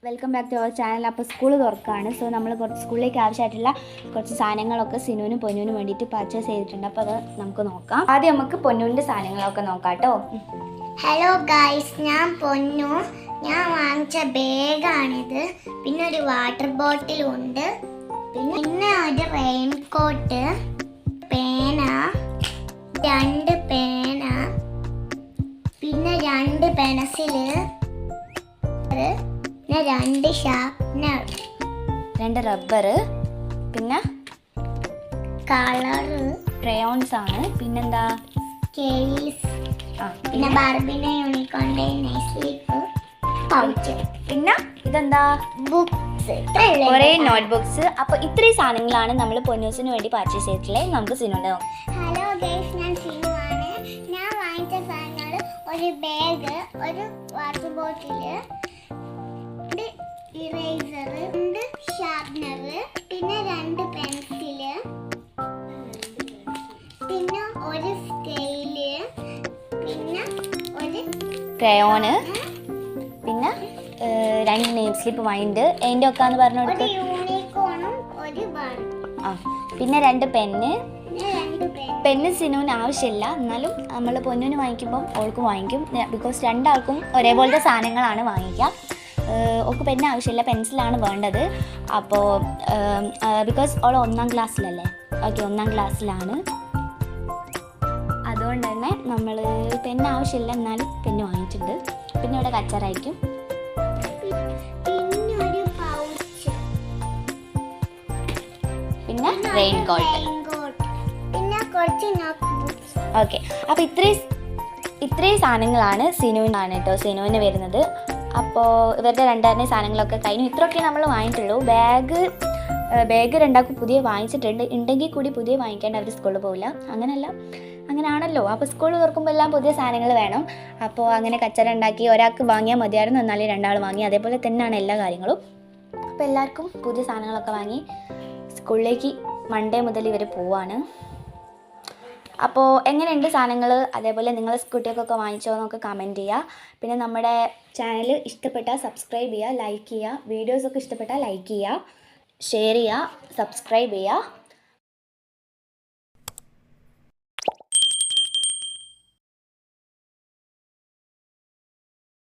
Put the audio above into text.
Welcome back to our channel. അപ്പോൾ school തുറക്കുകയാണ്. So നമ്മൾ സ്കൂളിലേക്ക് ആവശ്യമായിട്ടുള്ള കുറച്ച് സാധനങ്ങളൊക്കെ സിനുവിനും പൊന്നുവിനും വേണ്ടിയിട്ട് പർച്ചേസ് ചെയ്തിട്ടുണ്ട്. അപ്പോൾ അത് നമുക്ക് നോക്കാം. ആദ്യം നമുക്ക് പൊന്നുവിൻ്റെ സാധനങ്ങളൊക്കെ നോക്കാം കേട്ടോ. ഹലോ ഗൈസ്, ഞാൻ പൊന്നു. ഞാൻ വാങ്ങിച്ച ബാഗാണിത്. പിന്നെ ഒരു വാട്ടർ ബോട്ടിലും ഉണ്ട്. പിന്നെ ഒരു റെയിൻകോട്ട്, പേന, 2 പേന, പിന്നെ 2 പെൻസില്, പിന്നെ 2 ഷാർപ്നർ, 2 റബ്ബർ, പിന്നെ കളറ്, ക്രയോൺസ് ആണ്. പിന്നെന്താ കേസ്, പിന്നെ ബാർബിനെ യൂണിക്കോണിന്റെ നെസ്ലിപ്പ് പൗച്ച്, പിന്നെ ഇതെന്താ ബുക്സ്, കുറേ നോട്ട് ബുക്സ്. അപ്പോൾ ഇത്രയും സാധനങ്ങളാണ് നമ്മൾ പൊന്നൂസിന് വേണ്ടി പർച്ചേസ് ചെയ്തിട്ടുള്ളത്. നമുക്ക് സിനുണ്ട്. ഹലോ ഗൈസ്, ഞാൻ സിനുവാണ്. ഞാൻ വാങ്ങിച്ച സാധനങ്ങൾ ഒരു ബാഗ്, ഒരു വാട്ടർ ബോട്ടില്, ഇറേസർ, 2 ഷാർപ്നർ, പിന്നെ 2 പെൻസില്, പിന്നെ ഒരു സ്കെയില്, പിന്നെ ഒരു ക്രയോണ്, പിന്നെ 2 നെയിം സ്ലിപ്പ് വാങ്ങിണ്ട്. അതിൻ്റെ ഒക്കെ എന്ന് പറഞ്ഞു കൊടുത്ത് യൂണിക്കോണും ഒരു ബാർബി. പിന്നെ 2 പെന്ന്. 2 പെന്ന് സിനുവിന് ആവശ്യമില്ല, എന്നാലും നമ്മൾ പൊന്നിന് വാങ്ങിക്കുമ്പം ഓൾക്കും വാങ്ങിക്കും. ബിക്കോസ് 2 ആൾക്കും ഒരേപോലത്തെ സാധനങ്ങളാണ് വാങ്ങിക്കുക. ഓൾക്ക് പെന്ന് ആവശ്യമില്ല, പെൻസിലാണ് വേണ്ടത്. അപ്പോൾ ബിക്കോസ് ഓൾ 1ാം ക്ലാസ്സിലല്ലേ. ഓക്കെ, 1ാം ക്ലാസ്സിലാണ്. അതുകൊണ്ട് തന്നെ നമ്മൾ പെന്ന് ആവശ്യമില്ല, എന്നാലും പെന്ന് വാങ്ങിയിട്ടുണ്ട്. പിന്നെ ഇവിടെ കച്ചറായിരിക്കും. പിന്നെ റെയിൻകോട്ട്, പിന്നെ കുറച്ച് നോട്ട്ബുക്സ്. ഓക്കെ. അപ്പോൾ ഇത്രയും സാധനങ്ങളാണ് സിനുവിനാണ് കേട്ടോ, സിനുവിന് വരുന്നത്. അപ്പോൾ ഇവരുടെ 2 സാധനങ്ങളൊക്കെ കഴിഞ്ഞു. ഇത്രയൊക്കെ നമ്മൾ വാങ്ങിയിട്ടുള്ളൂ. ബാഗ് 2 പുതിയ വാങ്ങിച്ചിട്ടുണ്ട്. ഉണ്ടെങ്കിൽ കൂടി പുതിയ വാങ്ങിക്കേണ്ട, അവർ സ്കൂളിൽ പോവില്ല. അങ്ങനെയാണല്ലോ. അപ്പോൾ സ്കൂൾ തുറക്കുമ്പോൾ എല്ലാം പുതിയ സാധനങ്ങൾ വേണം. അപ്പോൾ അങ്ങനെ കച്ചറ ഉണ്ടാക്കി ഒരാൾക്ക് വാങ്ങിയാൽ മതിയായിരുന്നു, എന്നാലും 2 ആൾ വാങ്ങി. അതേപോലെ തന്നെയാണ് എല്ലാ കാര്യങ്ങളും. അപ്പോൾ എല്ലാവർക്കും പുതിയ സാധനങ്ങളൊക്കെ വാങ്ങി സ്കൂളിലേക്ക് മൺഡേ മുതൽ ഇവർ പോവാണ്. അപ്പോൾ എങ്ങനെയുണ്ട് സാധനങ്ങൾ, അതേപോലെ നിങ്ങൾ കുട്ടികൾക്കൊക്കെ വാങ്ങിച്ചോ എന്നൊക്കെ കമൻറ്റ് ചെയ്യുക. പിന്നെ നമ്മുടെ ചാനൽ ഇഷ്ടപ്പെട്ടാൽ സബ്സ്ക്രൈബ് ചെയ്യുക, ലൈക്ക് ചെയ്യുക. വീഡിയോസൊക്കെ ഇഷ്ടപ്പെട്ടാൽ ലൈക്ക് ചെയ്യുക, ഷെയർ ചെയ്യുക, സബ്സ്ക്രൈബ് ചെയ്യുക.